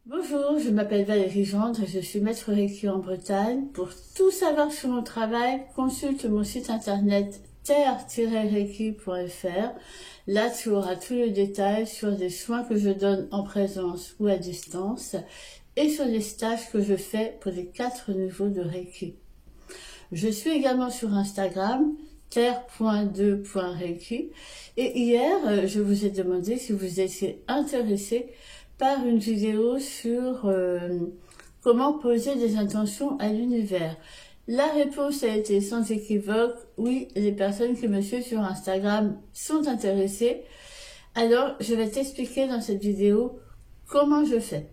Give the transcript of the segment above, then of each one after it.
Bonjour, je m'appelle Valérie Gendre et je suis maître Reiki en Bretagne. Pour tout savoir sur mon travail, consulte mon site internet terre-reiki.fr. Là, tu auras tout le détail sur les soins que je donne en présence ou à distance et sur les stages que je fais pour les 4 niveaux de Reiki. Je suis également sur Instagram, terre.2.reiki. Et hier, je vous ai demandé si vous étiez intéressé par une vidéo sur comment poser des intentions à l'univers. La réponse a été sans équivoque, oui, les personnes qui me suivent sur Instagram sont intéressées. Alors, je vais t'expliquer dans cette vidéo comment je fais.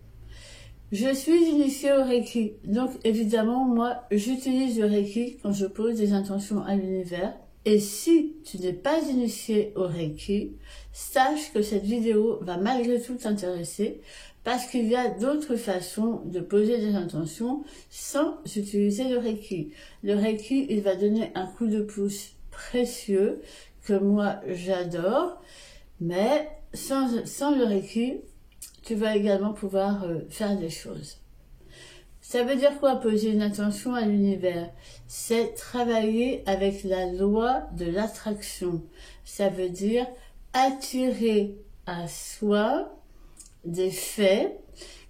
Je suis initiée au Reiki, donc évidemment, moi, j'utilise le Reiki quand je pose des intentions à l'univers. Et si tu n'es pas initié au Reiki, sache que cette vidéo va malgré tout t'intéresser parce qu'il y a d'autres façons de poser des intentions sans utiliser le Reiki. Le Reiki, il va donner un coup de pouce précieux que moi j'adore, mais sans le Reiki, tu vas également pouvoir faire des choses. Ça veut dire quoi poser une intention à l'univers? C'est travailler avec la loi de l'attraction. Ça veut dire attirer à soi des faits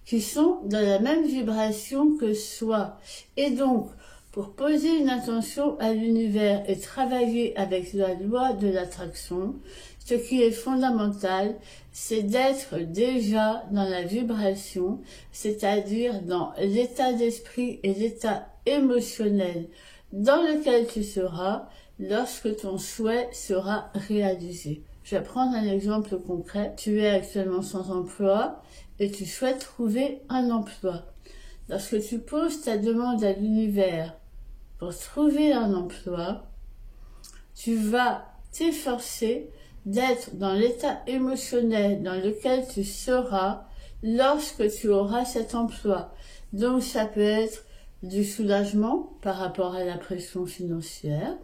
qui sont dans la même vibration que soi. Et donc, pour poser une intention à l'univers et travailler avec la loi de l'attraction, ce qui est fondamental, c'est d'être déjà dans la vibration, c'est-à-dire dans l'état d'esprit et l'état émotionnel dans lequel tu seras lorsque ton souhait sera réalisé. Je vais prendre un exemple concret. Tu es actuellement sans emploi et tu souhaites trouver un emploi. Lorsque tu poses ta demande à l'univers pour trouver un emploi, tu vas t'efforcer d'être dans l'état émotionnel dans lequel tu seras lorsque tu auras cet emploi. Donc ça peut être du soulagement par rapport à la pression financière,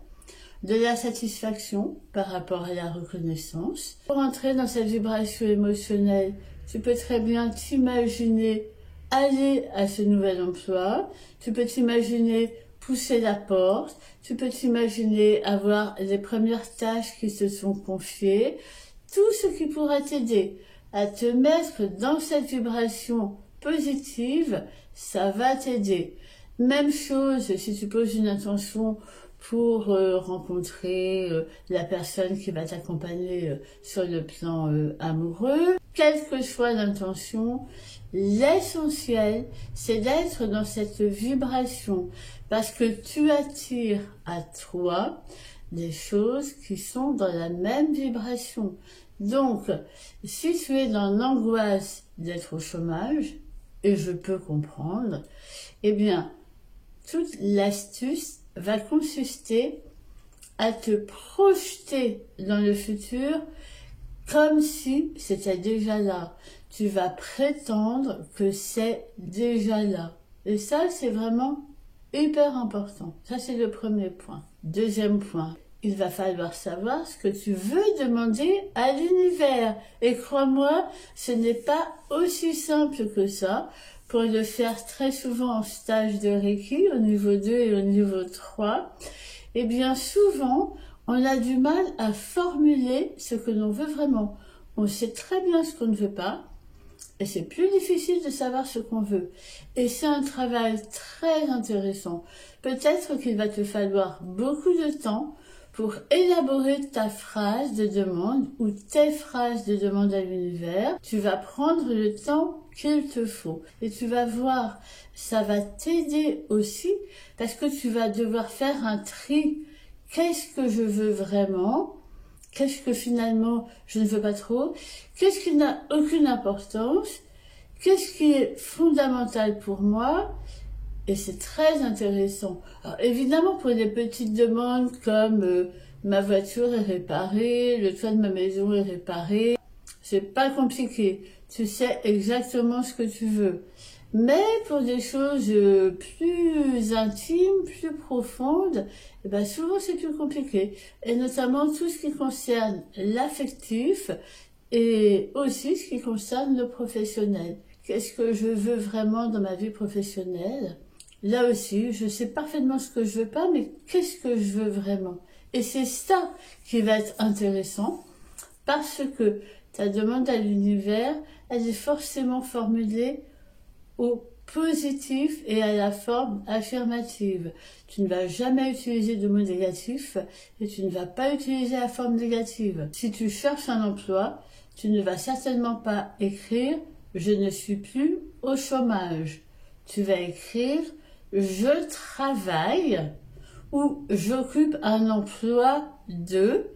de la satisfaction par rapport à la reconnaissance. Pour entrer dans cette vibration émotionnelle, tu peux très bien t'imaginer aller à ce nouvel emploi, tu peux t'imaginer pousser la porte, tu peux t'imaginer avoir les premières tâches qui se sont confiées, tout ce qui pourra t'aider à te mettre dans cette vibration positive, ça va t'aider. Même chose si tu poses une intention pour rencontrer la personne qui va t'accompagner sur le plan amoureux. Quelle que soit l'intention, l'essentiel, c'est d'être dans cette vibration parce que tu attires à toi des choses qui sont dans la même vibration. Donc, si tu es dans l'angoisse d'être au chômage, et je peux comprendre, eh bien, toute l'astuce va consister à te projeter dans le futur comme si c'était déjà là. Tu vas prétendre que c'est déjà là. Et ça, c'est vraiment hyper important. Ça, c'est le premier point. Deuxième point, il va falloir savoir ce que tu veux demander à l'univers. Et crois-moi, ce n'est pas aussi simple que ça. Pour le faire très souvent en stage de Reiki, au niveau 2 et au niveau 3, et bien souvent, on a du mal à formuler ce que l'on veut vraiment. On sait très bien ce qu'on ne veut pas, et c'est plus difficile de savoir ce qu'on veut. Et c'est un travail très intéressant. Peut-être qu'il va te falloir beaucoup de temps pour élaborer ta phrase de demande ou tes phrases de demande à l'univers. Tu vas prendre le temps qu'il te faut. Et tu vas voir, ça va t'aider aussi parce que tu vas devoir faire un tri. Qu'est-ce que je veux vraiment? Qu'est-ce que finalement je ne veux pas trop? Qu'est-ce qui n'a aucune importance? Qu'est-ce qui est fondamental pour moi? Et c'est très intéressant. Alors, évidemment, pour des petites demandes comme ma voiture est réparée, le toit de ma maison est réparé, c'est pas compliqué. Tu sais exactement ce que tu veux. Mais pour des choses plus intimes, plus profondes, eh ben souvent c'est plus compliqué. Et notamment tout ce qui concerne l'affectif et aussi ce qui concerne le professionnel, qu'est-ce que je veux vraiment dans ma vie professionnelle. Là aussi, je sais parfaitement ce que je veux pas, mais qu'est-ce que je veux vraiment? Et c'est ça qui va être intéressant, parce que ta demande à l'univers, elle est forcément formulée au positif et à la forme affirmative. Tu ne vas jamais utiliser de mots négatifs et tu ne vas pas utiliser la forme négative. Si tu cherches un emploi, tu ne vas certainement pas écrire « je ne suis plus au chômage ». Tu vas écrire « je travaille » ou « j'occupe un emploi de ».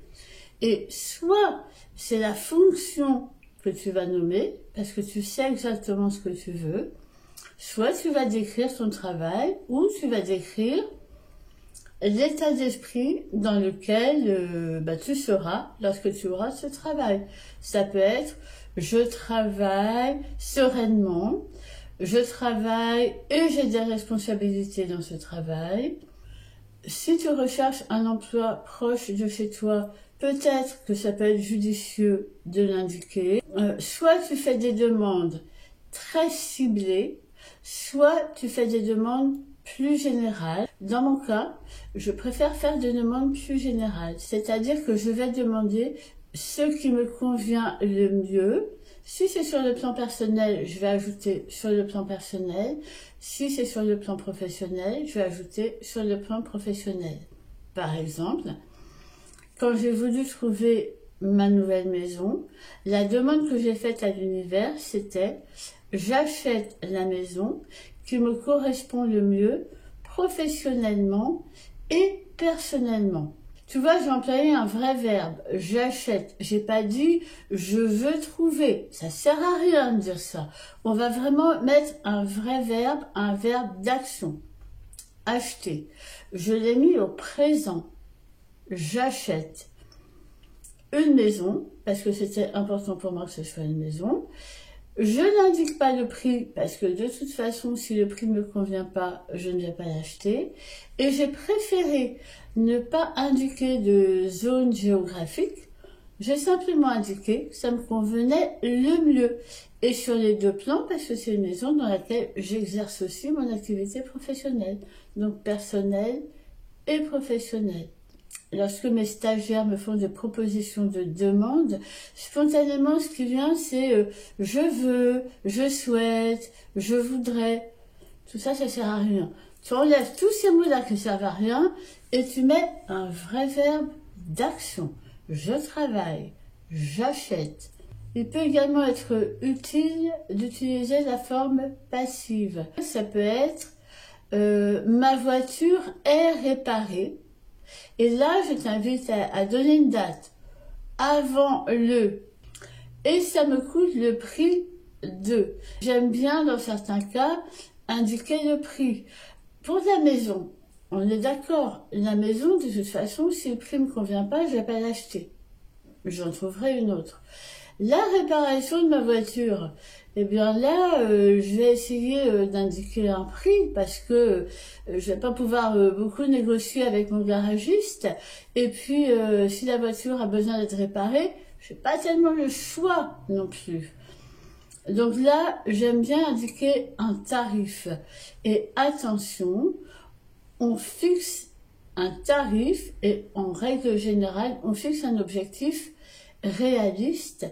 Et soit c'est la fonction que tu vas nommer, parce que tu sais exactement ce que tu veux, soit tu vas décrire ton travail, ou tu vas décrire l'état d'esprit dans lequel tu seras lorsque tu auras ce travail. Ça peut être « je travaille sereinement »,« je travaille et j'ai des responsabilités dans ce travail ». Si tu recherches un emploi proche de chez toi, peut-être que ça peut être judicieux de l'indiquer. Soit tu fais des demandes très ciblées, soit tu fais des demandes plus générales. Dans mon cas, je préfère faire des demandes plus générales, c'est-à-dire que je vais demander ce qui me convient le mieux. Si c'est sur le plan personnel, je vais ajouter sur le plan personnel. Si c'est sur le plan professionnel, je vais ajouter sur le plan professionnel. Par exemple, quand j'ai voulu trouver ma nouvelle maison, la demande que j'ai faite à l'univers, c'était « j'achète la maison qui me correspond le mieux professionnellement et personnellement ». Tu vois, j'ai employé un vrai verbe, j'achète. J'ai pas dit je veux trouver. Ça sert à rien de dire ça. On va vraiment mettre un vrai verbe, un verbe d'action. Acheter. Je l'ai mis au présent. J'achète une maison, parce que c'était important pour moi que ce soit une maison. Je n'indique pas le prix, parce que de toute façon, si le prix ne me convient pas, je ne vais pas l'acheter. Et j'ai préféré ne pas indiquer de zone géographique. J'ai simplement indiqué que ça me convenait le mieux. Et sur les deux plans, parce que c'est une maison dans laquelle j'exerce aussi mon activité professionnelle. Donc personnelle et professionnelle. Lorsque mes stagiaires me font des propositions de demande, spontanément, ce qui vient, c'est je veux, je souhaite, je voudrais. Tout ça, ça sert à rien. Tu enlèves tous ces mots-là qui servent à rien et tu mets un vrai verbe d'action. Je travaille, j'achète. Il peut également être utile d'utiliser la forme passive. Ça peut être ma voiture est réparée. Et là, je t'invite à donner une date avant le. Et ça me coûte le prix de. J'aime bien, dans certains cas, indiquer le prix. Pour la maison, on est d'accord. La maison, de toute façon, si le prix ne me convient pas, je ne vais pas l'acheter. J'en trouverai une autre. La réparation de ma voiture, eh bien là, je vais essayer d'indiquer un prix parce que je vais pas pouvoir beaucoup négocier avec mon garagiste. Et puis, si la voiture a besoin d'être réparée, je n'ai pas tellement le choix non plus. Donc là, j'aime bien indiquer un tarif. Et attention, on fixe un tarif et en règle générale, on fixe un objectif réaliste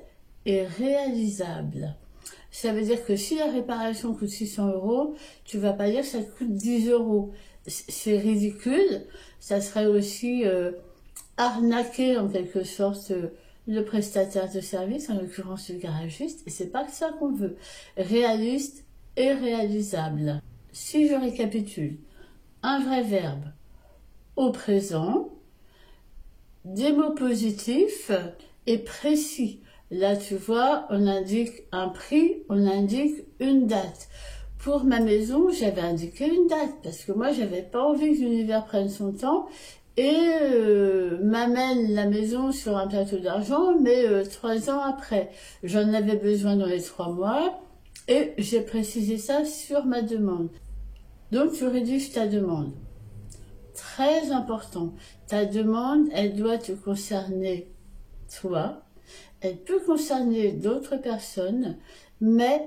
et réalisable. Ça veut dire que si la réparation coûte 600 €, tu vas pas dire que ça te coûte 10 €. C'est ridicule. Ça serait aussi arnaquer en quelque sorte le prestataire de service, en l'occurrence le garagiste. Et c'est pas que ça qu'on veut. Réaliste et réalisable. Si je récapitule, un vrai verbe au présent, des mots positifs et précis. Là, tu vois, on indique un prix, on indique une date. Pour ma maison, j'avais indiqué une date parce que moi, j'avais pas envie que l'univers prenne son temps et m'amène la maison sur un plateau d'argent, mais 3 ans après. J'en avais besoin dans les 3 mois et j'ai précisé ça sur ma demande. Donc, tu rédiges ta demande. Très important. Ta demande, elle doit te concerner toi. Elle peut concerner d'autres personnes, mais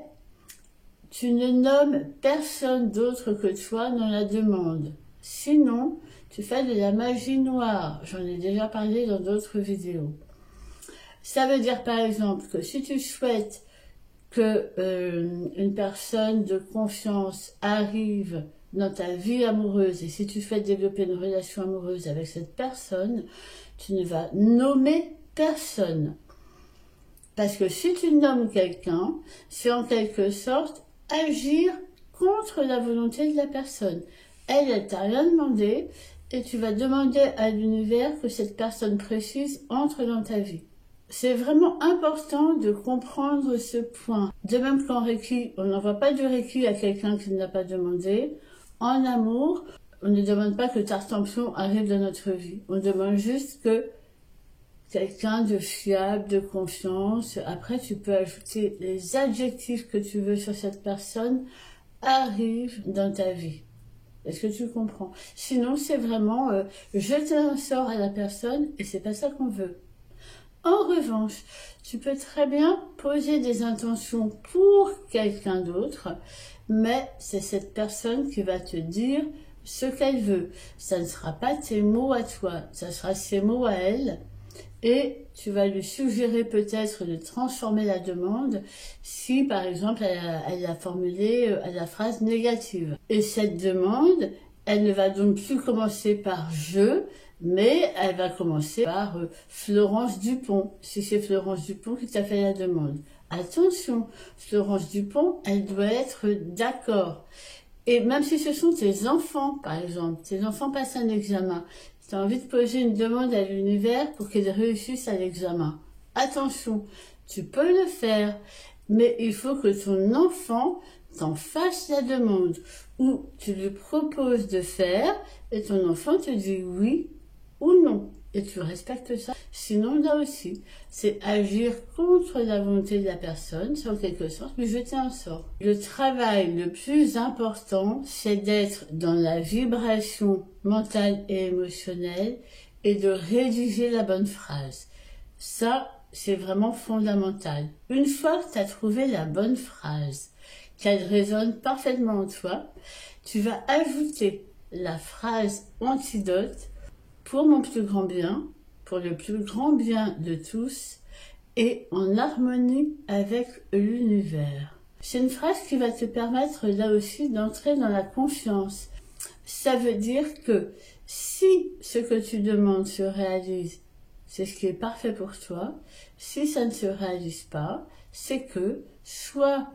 tu ne nommes personne d'autre que toi dans la demande. Sinon, tu fais de la magie noire. J'en ai déjà parlé dans d'autres vidéos. Ça veut dire par exemple que si tu souhaites que une personne de confiance arrive dans ta vie amoureuse et si tu souhaites développer une relation amoureuse avec cette personne, tu ne vas nommer personne. Parce que si tu nommes quelqu'un, c'est en quelque sorte agir contre la volonté de la personne. Elle t'a rien demandé et tu vas demander à l'univers que cette personne précise entre dans ta vie. C'est vraiment important de comprendre ce point. De même qu'en Reiki, on n'envoie pas du Reiki à quelqu'un qui ne l'a pas demandé. En amour, on ne demande pas que Tartampion arrive dans notre vie. On demande juste que quelqu'un de fiable, de confiance, après tu peux ajouter les adjectifs que tu veux sur cette personne, arrive dans ta vie. Est-ce que tu comprends? Sinon, c'est vraiment jeter un sort à la personne et c'est pas ça qu'on veut. En revanche, tu peux très bien poser des intentions pour quelqu'un d'autre, mais c'est cette personne qui va te dire ce qu'elle veut. Ça ne sera pas tes mots à toi, ça sera ses mots à elle. Et tu vas lui suggérer peut-être de transformer la demande si, par exemple, elle a formulé la phrase négative. Et cette demande, elle ne va donc plus commencer par « je », mais elle va commencer par Florence Dupont, si c'est Florence Dupont qui t'a fait la demande. Attention, Florence Dupont, elle doit être d'accord. Et même si ce sont tes enfants, par exemple, tes enfants passent un examen, tu as envie de poser une demande à l'univers pour qu'ils réussissent à l'examen. Attention, tu peux le faire, mais il faut que ton enfant t'en fasse la demande, ou tu lui proposes de faire, et ton enfant te dit oui ou non, et tu respectes ça. Sinon, là aussi, c'est agir contre la volonté de la personne, c'est en quelque sorte lui jeter un sort. Le travail le plus important, c'est d'être dans la vibration mentale et émotionnelle et de rédiger la bonne phrase. Ça, c'est vraiment fondamental. Une fois que tu as trouvé la bonne phrase, qu'elle résonne parfaitement en toi, tu vas ajouter la phrase antidote pour mon plus grand bien, pour le plus grand bien de tous, et en harmonie avec l'univers. C'est une phrase qui va te permettre là aussi d'entrer dans la confiance. Ça veut dire que si ce que tu demandes se réalise, c'est ce qui est parfait pour toi. Si ça ne se réalise pas, c'est que soit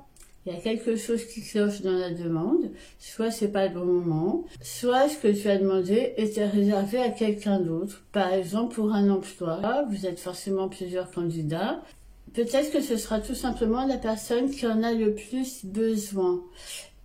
il y a quelque chose qui cloche dans la demande, soit c'est pas le bon moment, soit ce que tu as demandé était réservé à quelqu'un d'autre. Par exemple, pour un emploi, vous êtes forcément plusieurs candidats. Peut-être que ce sera tout simplement la personne qui en a le plus besoin.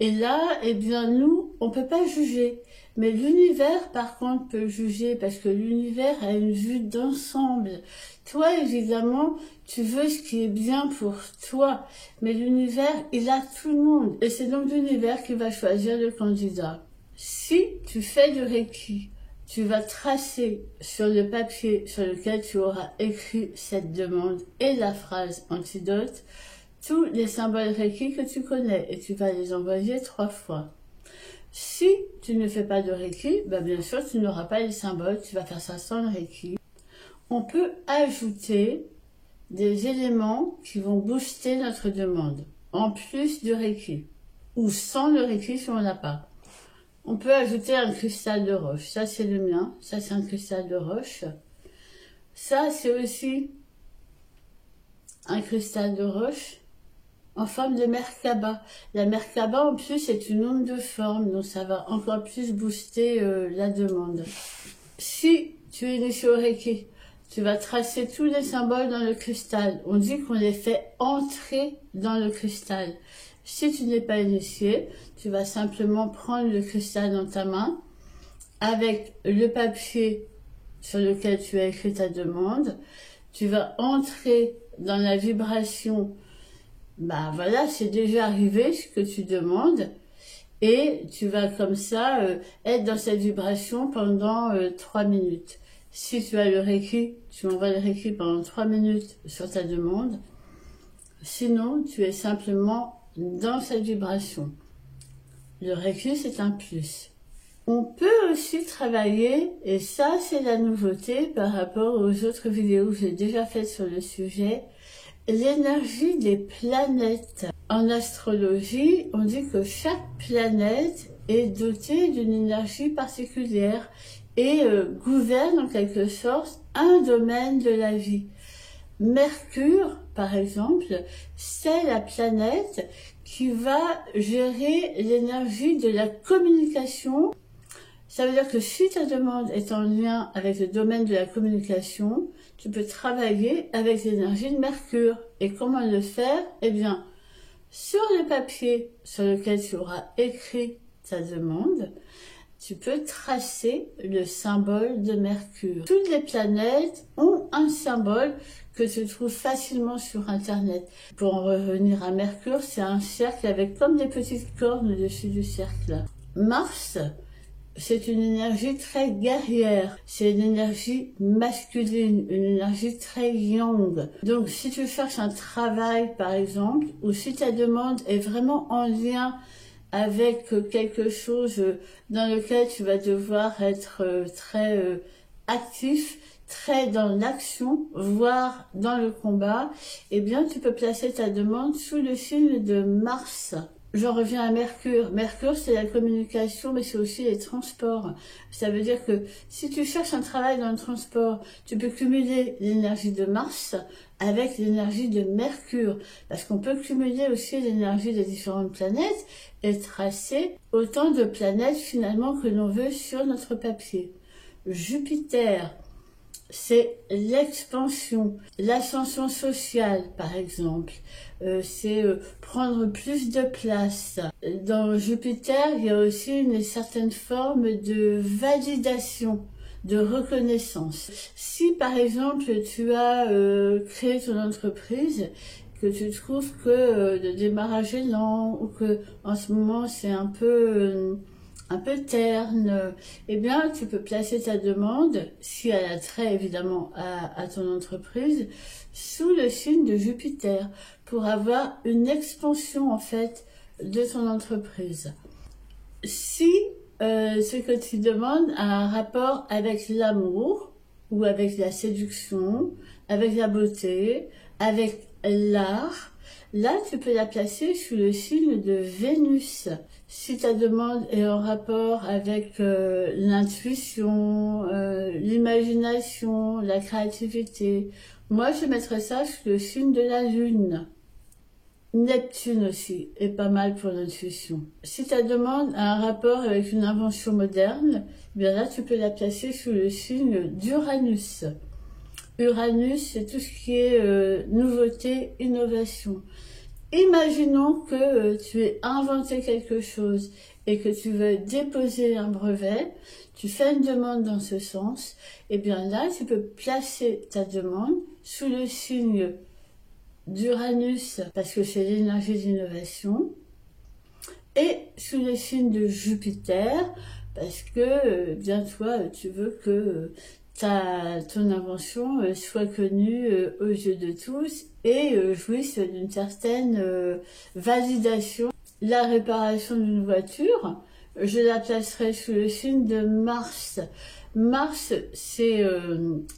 Et là, eh bien, nous, on peut pas juger. Mais l'univers, par contre, peut juger parce que l'univers a une vue d'ensemble. Toi, évidemment, tu veux ce qui est bien pour toi. Mais l'univers, il a tout le monde. Et c'est donc l'univers qui va choisir le candidat. Si tu fais du Reiki, tu vas tracer sur le papier sur lequel tu auras écrit cette demande et la phrase antidote, tous les symboles Reiki que tu connais et tu vas les envoyer 3 fois. Si tu ne fais pas de Reiki, bien sûr, tu n'auras pas les symboles, tu vas faire ça sans le Reiki. On peut ajouter des éléments qui vont booster notre demande, en plus du Reiki, ou sans le Reiki si on n'a pas. On peut ajouter un cristal de roche, ça c'est le mien, ça c'est un cristal de roche. Ça c'est aussi un cristal de roche en forme de Merkaba. La Merkaba, en plus, est une onde de forme, donc ça va encore plus booster la demande. Si tu es initié au Reiki, tu vas tracer tous les symboles dans le cristal. On dit qu'on les fait entrer dans le cristal. Si tu n'es pas initié, tu vas simplement prendre le cristal dans ta main avec le papier sur lequel tu as écrit ta demande. Tu vas entrer dans la vibration. Voilà, c'est déjà arrivé ce que tu demandes et tu vas comme ça être dans cette vibration pendant 3 minutes. Si tu as le Reiki, tu envoies le Reiki pendant 3 minutes sur ta demande. Sinon, tu es simplement dans cette vibration. Le Reiki, c'est un plus. On peut aussi travailler, et ça c'est la nouveauté par rapport aux autres vidéos que j'ai déjà faites sur le sujet, l'énergie des planètes. En astrologie, on dit que chaque planète est dotée d'une énergie particulière et gouverne en quelque sorte un domaine de la vie. Mercure, par exemple, c'est la planète qui va gérer l'énergie de la communication. Ça veut dire que si ta demande est en lien avec le domaine de la communication, tu peux travailler avec l'énergie de Mercure. Et comment le faire? Eh bien, sur le papier sur lequel tu auras écrit ta demande, tu peux tracer le symbole de Mercure. Toutes les planètes ont un symbole que tu trouves facilement sur Internet. Pour en revenir à Mercure, c'est un cercle avec comme des petites cornes au-dessus du cercle. Mars, c'est une énergie très guerrière, c'est une énergie masculine, une énergie très yang. Donc si tu cherches un travail par exemple, ou si ta demande est vraiment en lien avec quelque chose dans lequel tu vas devoir être très actif, très dans l'action, voire dans le combat, eh bien tu peux placer ta demande sous le signe de Mars. J'en reviens à Mercure. Mercure, c'est la communication, mais c'est aussi les transports. Ça veut dire que si tu cherches un travail dans le transport, tu peux cumuler l'énergie de Mars avec l'énergie de Mercure. Parce qu'on peut cumuler aussi l'énergie des différentes planètes et tracer autant de planètes finalement que l'on veut sur notre papier. Jupiter, c'est l'expansion, l'ascension sociale par exemple, c'est prendre plus de place. Dans Jupiter, il y a aussi une certaine forme de validation, de reconnaissance. Si par exemple tu as créé ton entreprise, que tu trouves que le démarrage est lent ou que en ce moment c'est un peu terne, eh bien, tu peux placer ta demande, si elle a trait évidemment à ton entreprise, sous le signe de Jupiter, pour avoir une expansion en fait de ton entreprise. Si ce que tu demandes a un rapport avec l'amour, ou avec la séduction, avec la beauté, avec l'art, là, tu peux la placer sous le signe de Vénus. Si ta demande est en rapport avec l'intuition, l'imagination, la créativité, moi, je mettrais ça sous le signe de la Lune. Neptune aussi est pas mal pour l'intuition. Si ta demande a un rapport avec une invention moderne, eh bien là, tu peux la placer sous le signe d'Uranus. Uranus, c'est tout ce qui est nouveauté, innovation. Imaginons que tu aies inventé quelque chose et que tu veux déposer un brevet, tu fais une demande dans ce sens, et bien là, tu peux placer ta demande sous le signe d'Uranus, parce que c'est l'énergie d'innovation, et sous le signe de Jupiter, parce que bien toi, tu veux que ton invention soit connue aux yeux de tous et jouisse d'une certaine validation. La réparation d'une voiture, je la placerai sous le signe de Mars. Mars, c'est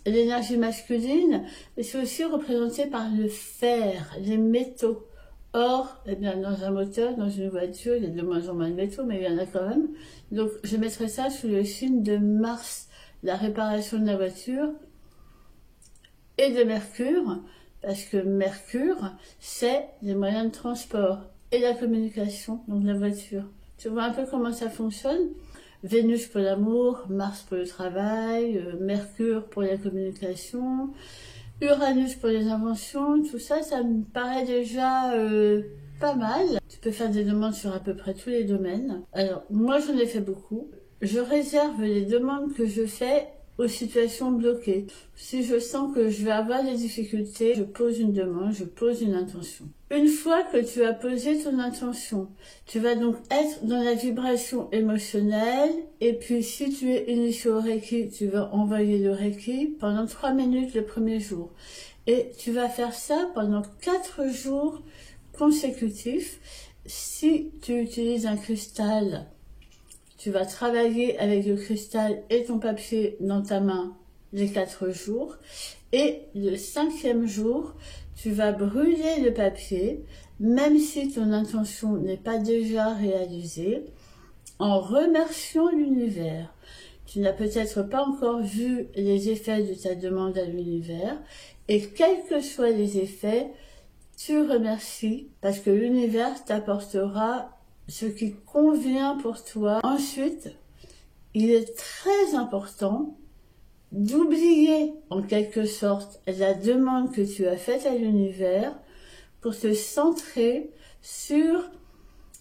l'énergie masculine, mais c'est aussi représenté par le fer, les métaux. Or, eh bien, dans un moteur, dans une voiture, il y a de moins en moins de métaux, mais il y en a quand même. Donc, je mettrai ça sous le signe de Mars, la réparation de la voiture, et de Mercure, parce que Mercure, c'est les moyens de transport et la communication, donc la voiture. Tu vois un peu comment ça fonctionne? Vénus pour l'amour, Mars pour le travail, Mercure pour la communication, Uranus pour les inventions, tout ça, ça me paraît déjà pas mal. Tu peux faire des demandes sur à peu près tous les domaines. Alors, moi j'en ai fait beaucoup. Je réserve les demandes que je fais aux situations bloquées. Si je sens que je vais avoir des difficultés, je pose une demande, je pose une intention. Une fois que tu as posé ton intention, tu vas donc être dans la vibration émotionnelle, et puis si tu es initié au Reiki, tu vas envoyer le Reiki pendant 3 minutes le premier jour. Et tu vas faire ça pendant 4 jours consécutif. Si tu utilises un cristal, tu vas travailler avec le cristal et ton papier dans ta main les 4 jours. Et le 5e jour, tu vas brûler le papier, même si ton intention n'est pas déjà réalisée, en remerciant l'univers. Tu n'as peut-être pas encore vu les effets de ta demande à l'univers, et quels que soient les effets, tu remercies parce que l'univers t'apportera ce qui convient pour toi. Ensuite, il est très important d'oublier en quelque sorte la demande que tu as faite à l'univers pour te centrer sur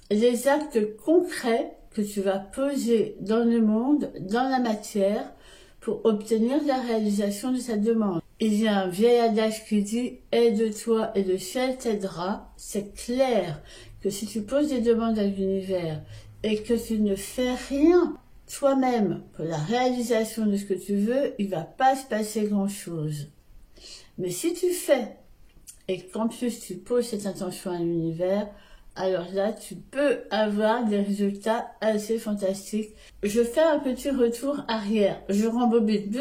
les actes concrets que tu vas poser dans le monde, dans la matière, pour obtenir la réalisation de ta demande. Il y a un vieil adage qui dit « Aide-toi et le ciel t'aidera ». C'est clair que si tu poses des demandes à l'univers et que tu ne fais rien toi-même pour la réalisation de ce que tu veux, il ne va pas se passer grand-chose. Mais si tu fais et qu'en plus tu poses cette intention à l'univers, alors là, tu peux avoir des résultats assez fantastiques. Je fais un petit retour arrière. Je rembobine.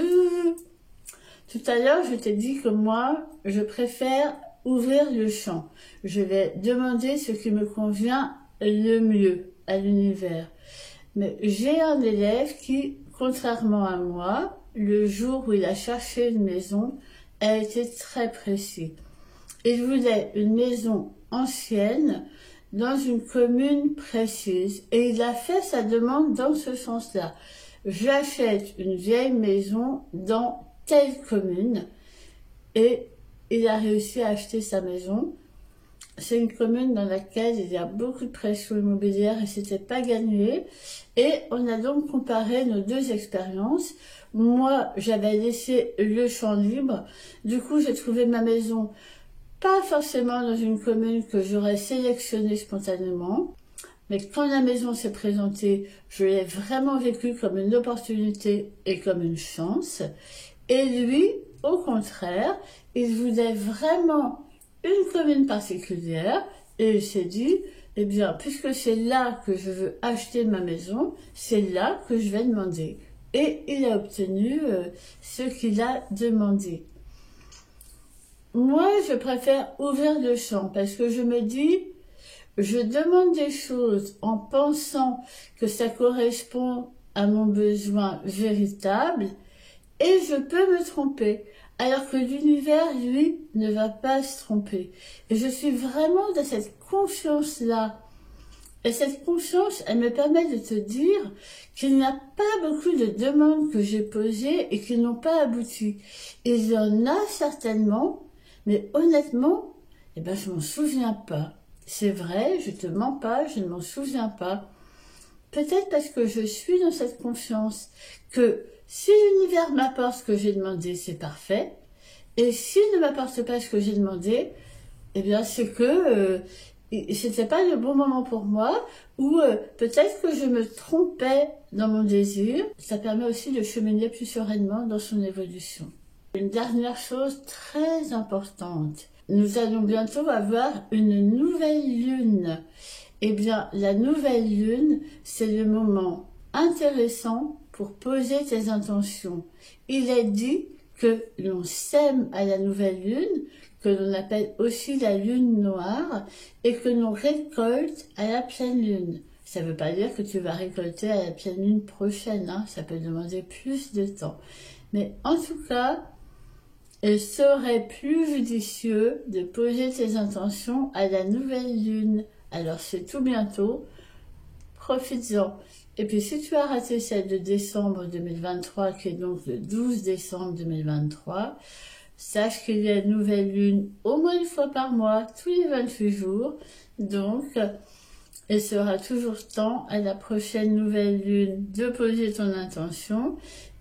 Tout à l'heure, je t'ai dit que moi, je préfère ouvrir le champ. Je vais demander ce qui me convient le mieux à l'univers. Mais j'ai un élève qui, contrairement à moi, le jour où il a cherché une maison, a été très précis. Il voulait une maison ancienne, dans une commune précise, et il a fait sa demande dans ce sens-là. J'achète une vieille maison dans telle commune, et il a réussi à acheter sa maison. C'est une commune dans laquelle il y a beaucoup de pression immobilière et c'était pas gagné. Et on a donc comparé nos deux expériences. Moi, j'avais laissé le champ libre. Du coup, j'ai trouvé ma maison pas forcément dans une commune que j'aurais sélectionnée spontanément, mais quand la maison s'est présentée, je l'ai vraiment vécue comme une opportunité et comme une chance. Et lui, au contraire, il voulait vraiment une commune particulière et il s'est dit, eh bien, puisque c'est là que je veux acheter ma maison, c'est là que je vais demander. Et il a obtenu ce qu'il a demandé. Moi, je préfère ouvrir le champ parce que je me dis, je demande des choses en pensant que ça correspond à mon besoin véritable et je peux me tromper. Alors que l'univers, lui, ne va pas se tromper. Et je suis vraiment dans cette confiance-là. Et cette confiance, elle me permet de te dire qu'il n'y a pas beaucoup de demandes que j'ai posées et qui n'ont pas abouti. Il y en a certainement, mais honnêtement, eh ben, je m'en souviens pas. C'est vrai, je te mens pas, je ne m'en souviens pas. Peut-être parce que je suis dans cette confiance que si l'univers m'apporte ce que j'ai demandé, c'est parfait. Et s'il ne m'apporte pas ce que j'ai demandé, eh bien, c'est que c'était pas le bon moment pour moi, ou peut-être que je me trompais dans mon désir. Ça permet aussi de cheminer plus sereinement dans son évolution. Une dernière chose très importante. Nous allons bientôt avoir une nouvelle lune. Eh bien, la nouvelle lune, c'est le moment intéressant pour poser tes intentions. Il est dit que l'on sème à la nouvelle lune, que l'on appelle aussi la lune noire, et que l'on récolte à la pleine lune. Ça ne veut pas dire que tu vas récolter à la pleine lune prochaine, hein, ça peut demander plus de temps. Mais en tout cas, il serait plus judicieux de poser tes intentions à la nouvelle lune. Alors c'est tout bientôt, profites-en. Et puis si tu as raté celle de décembre 2023, qui est donc le 12 décembre 2023, sache qu'il y a une nouvelle lune au moins une fois par mois, tous les 28 jours. Donc, il sera toujours temps à la prochaine nouvelle lune de poser ton intention.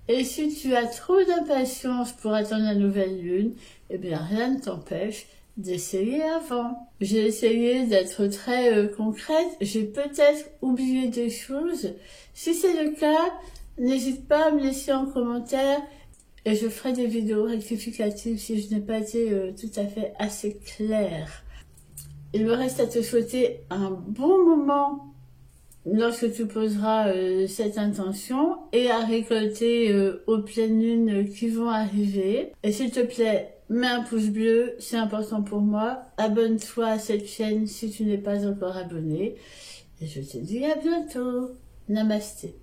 Et si tu as trop d'impatience pour attendre la nouvelle lune, eh bien rien ne t'empêche d'essayer avant. J'ai essayé d'être très concrète, j'ai peut-être oublié des choses. Si c'est le cas, n'hésite pas à me laisser en commentaire et je ferai des vidéos rectificatives si je n'ai pas été tout à fait assez claire. Il me reste à te souhaiter un bon moment lorsque tu poseras cette intention et à récolter aux pleines lunes qui vont arriver. Et s'il te plaît, mets un pouce bleu, c'est important pour moi. Abonne-toi à cette chaîne si tu n'es pas encore abonné. Et je te dis à bientôt. Namasté.